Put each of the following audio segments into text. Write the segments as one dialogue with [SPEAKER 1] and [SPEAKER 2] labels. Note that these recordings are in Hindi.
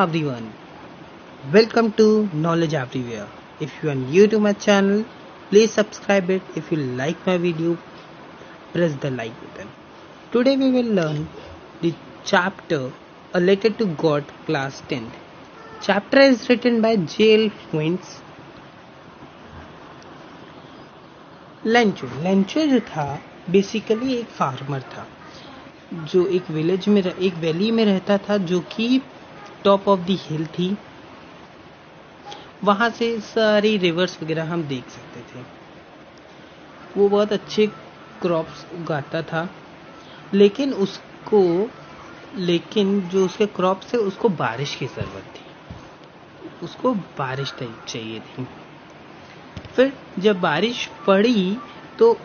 [SPEAKER 1] everyone, welcome to Knowledge Everywhere. If you are new to my channel, please subscribe it. If you like my video, press the like button. Today we will learn the chapter A Letter to God, Class 10. Chapter is written by J.L. Fuentes. Lencho जो था बेसिकली एक फार्मर था जो एक विलेज में एक वैली में रहता था जो कि टॉप ऑफ द हिल थी। वहां से सारी रिवर्स वगैरह हम देख सकते थे। वो बहुत अच्छे क्रॉप्स उगाता था, लेकिन जो उसके क्रॉप्स थे उसको बारिश की जरूरत थी, उसको बारिश चाहिए थी। फिर जब बारिश पड़ी तो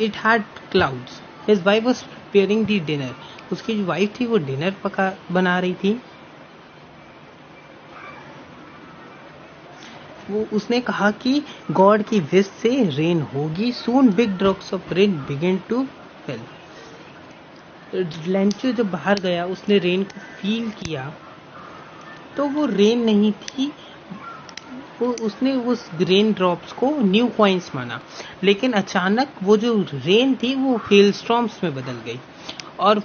[SPEAKER 1] it had clouds. His wife was preparing the dinner. उसकी जो वाइफ थी वो डिनर बना रही थी। उसने कहा कि गॉड की विश से रेन होगी। Soon big drops of rain begin to fall. Lencho जब बाहर गया उसने रेन को फील किया तो वो रेन नहीं थी, उसने उस रेन ड्रॉप्स को न्यू कॉइन्स माना। लेकिन अचानक वो जो रेन थी वो हेलस्टॉर्म्स में बदल गई और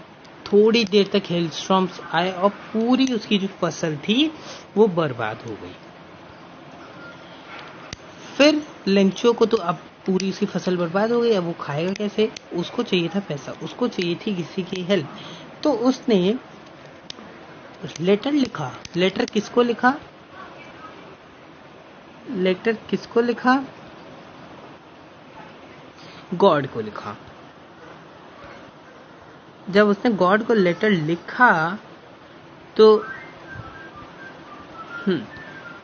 [SPEAKER 1] थोड़ी देर तक हेलस्टॉर्म्स आए और पूरी उसकी जो फसल थी वो बर्बाद हो गई। फिर लेंचो को तो अब पूरी उसकी फसल बर्बाद हो गई, अब वो खाएगा कैसे? उसको चाहिए था पैसा, उसको चाहिए थी किसी की हेल्प। तो उसने लेटर लिखा। लेटर किसको लिखा? गॉड को लिखा। जब उसने गॉड को लेटर लिखा तो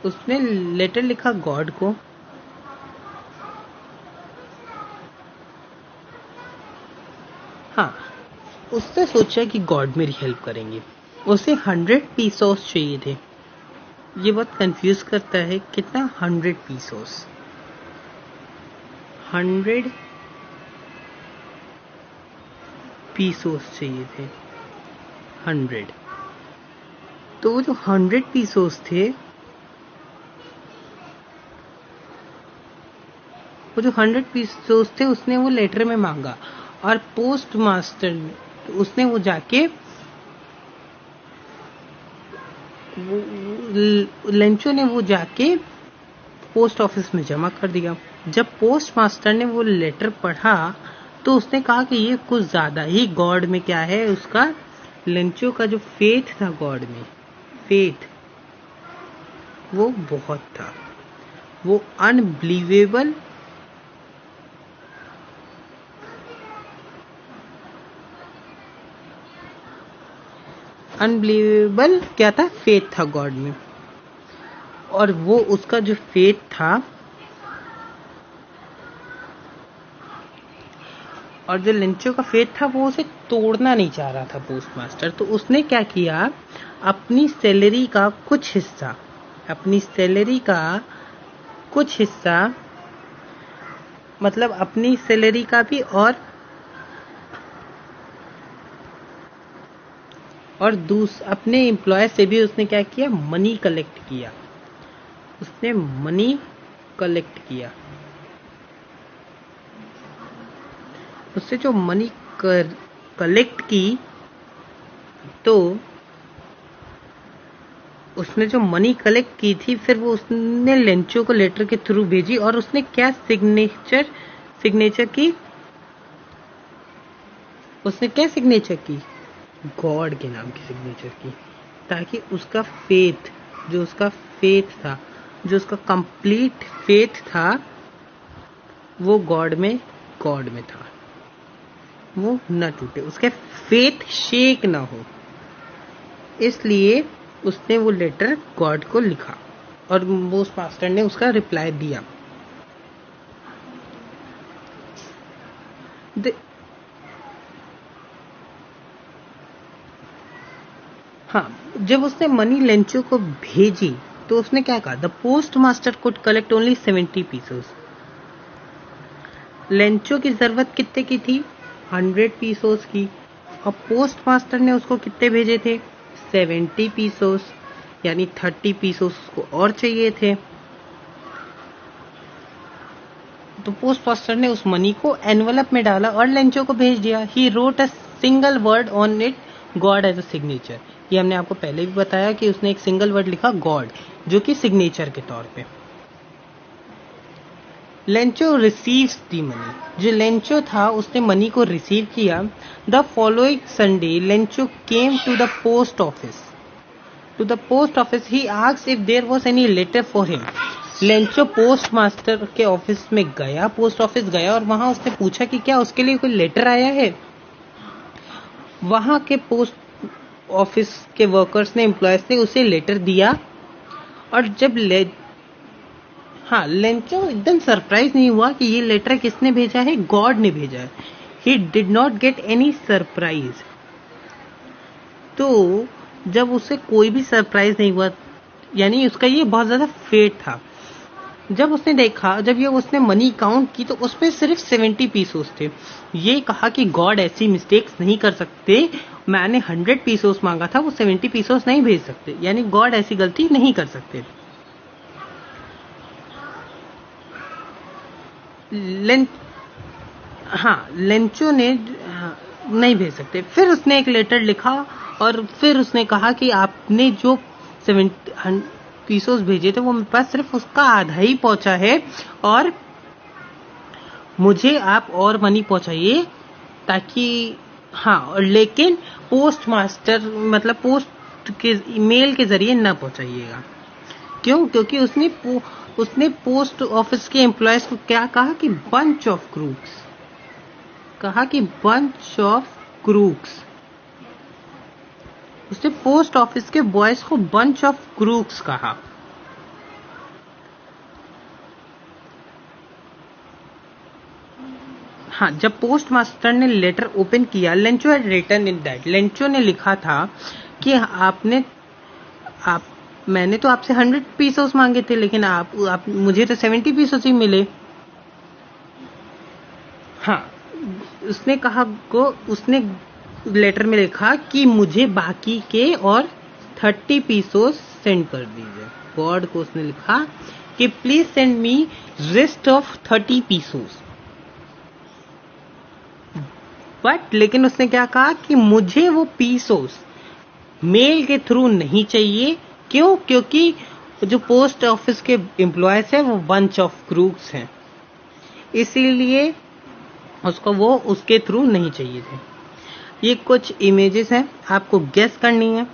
[SPEAKER 1] उसने लेटर लिखा गॉड को। उसने सोचा कि गॉड मेरी हेल्प करेंगे। उसे 100 पीसोस चाहिए थे। ये बहुत कंफ्यूज करता है। कितना? 100 पीसोस। 100 पीसोस चाहिए थे। 100। तो वो जो 100 पीसोस थे, उसने वो लेटर में मांगा और पोस्ट मास्टर उसने वो जाके लेंचो ने वो जाके पोस्ट ऑफिस में जमा कर दिया। जब पोस्ट मास्टर ने वो लेटर पढ़ा तो उसने कहा कि ये कुछ ज्यादा ही गॉड में क्या है उसका। लेंचो का जो फेथ था गॉड में, वो बहुत था। वो अनबिलीवेबल क्या था? फेथ था गॉड में। और वो उसका जो फेथ था और जो लेंचो का फेथ था वो उसे तोड़ना नहीं चाह रहा था पोस्ट मास्टर। तो उसने क्या किया, अपनी सैलरी का कुछ हिस्सा मतलब अपनी सैलरी का भी और अपने एम्प्लॉय से भी उसने क्या किया, मनी कलेक्ट किया। उससे जो मनी कलेक्ट की तो उसने जो मनी कलेक्ट की थी फिर वो उसने लेंचो को लेटर के थ्रू भेजी। और उसने क्या सिग्नेचर की गॉड के नाम की सिग्नेचर की, ताकि उसका कंप्लीट फेथ था वो गॉड में था, वो न टूटे, उसका फेथ शेक ना हो। इसलिए उसने वो लेटर गॉड को लिखा और पोस्ट मास्टर ने उसका रिप्लाई दिया। जब उसने मनी लेंचो को भेजी तो उसने क्या कहा, the post master could collect only 70 pieces. Lencho की जरूरत कितने की थी? 100 पीसेस की। और पोस्ट मास्टर ने उसको कितने भेजे थे? 70 पीसोस, यानी 30 पीसोस को और चाहिए थे। तो पोस्ट मास्टर ने उस मनी को एनवलप में डाला और लेंचो को भेज दिया। He wrote a single word on it, God as a signature. ये हमने आपको पहले भी बताया कि उसने एक सिंगल वर्ड लिखा गॉड, जो कि सिग्नेचर के तौर पे। Lencho receives the money. जो लेंचो था उसने मनी को रिसीव किया। The following Sunday Lencho came to the post office. To the post office he asked if there was any letter for him. Lencho post master के ऑफिस में गया, पोस्ट ऑफिस गया और वहां उसने पूछा कि क्या उसके लिए कोई लेटर आया है। वहां के पोस्ट ऑफिस के वर्कर्स ने, एम्प्लॉयज ने उसे लेटर दिया। और जब लेंचो एकदम सरप्राइज नहीं हुआ कि ये लेटर किसने भेजा है, गॉड ने भेजा है। He did not get any surprise. तो जब उसे कोई भी सरप्राइज नहीं हुआ, यानी उसका ये बहुत ज्यादा फेट था। जब उसने देखा, जब ये उसने मनी काउंट की तो उसमें सिर्फ 70 पीसोस थे। ये कहा कि गॉड ऐसी मिस्टेक्स नहीं कर सकते, मैंने 100 पीसोस मांगा था, वो 70 पीसोस नहीं भेज सकते, यानी गॉड ऐसी गलती नहीं कर सकते। लेंचो ने नहीं भेज सकते। फिर उसने एक लेटर लिखा और फिर उसने कहा कि आपने जो 70 पीसोस भेजे थे वो मेरे पास सिर्फ उसका आधा ही पहुंचा है और मुझे आप और मनी पहुंचाइए, ताकि लेकिन पोस्ट मास्टर मतलब पोस्ट के ईमेल के जरिए न पहुंचाइएगा। क्यों? क्योंकि उसने पोस्ट ऑफिस के एम्प्लॉयज को क्या कहा कि बंच ऑफ क्रूक्स। उसने पोस्ट ऑफिस के बॉयज को बंच ऑफ क्रूक्स कहा। जब पोस्ट मास्टर ने लेटर ओपन किया, Lencho had written in that. Lencho ने लिखा था कि मैंने तो आपसे 100 पीसोस मांगे थे, लेकिन आप मुझे तो 70 पीसोस ही मिले। उसने लेटर में लिखा कि मुझे बाकी के और 30 पीसोस सेंड कर दीजिए। गॉड को उसने लिखा कि please send me rest of 30 pesos. लेकिन उसने क्या कहा कि मुझे वो पीसोस मेल के थ्रू नहीं चाहिए। क्यों? क्योंकि जो पोस्ट ऑफिस के एम्प्लॉयज हैं वो बंच ऑफ क्रूक्स हैं, इसीलिए उसको वो उसके थ्रू नहीं चाहिए थे। ये कुछ इमेजेस हैं, आपको गेस करनी है।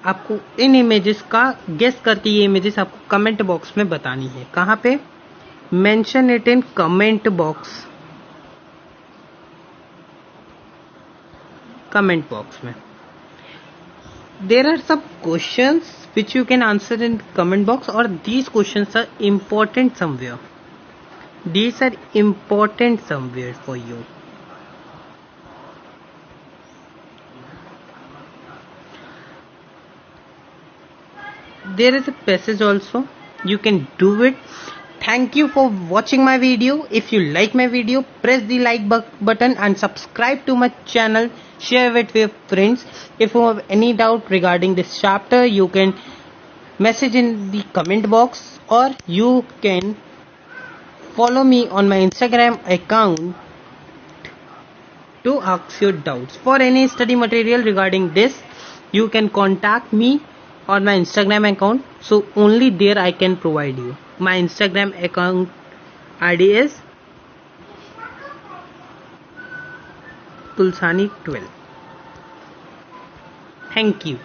[SPEAKER 1] आपको इन इमेजेस का गेस करके ये इमेजेस आपको कमेंट बॉक्स में बतानी है। कहाँ पे? Mention it in comment box. Comment box में there are some questions which you can answer in comment box, or these questions are important somewhere. These are important somewhere for you. There is a passage also, you can do it. Thank you for watching my video. If you like my video, press the like button and subscribe to my channel. Share it with your friends. If you have any doubt regarding this chapter, you can message in the comment box, or you can follow me on my Instagram account to ask your doubts. For any study material regarding this, you can contact me on my Instagram account. So only there I can provide you. My Instagram account ID is Tulsani12. Thank you.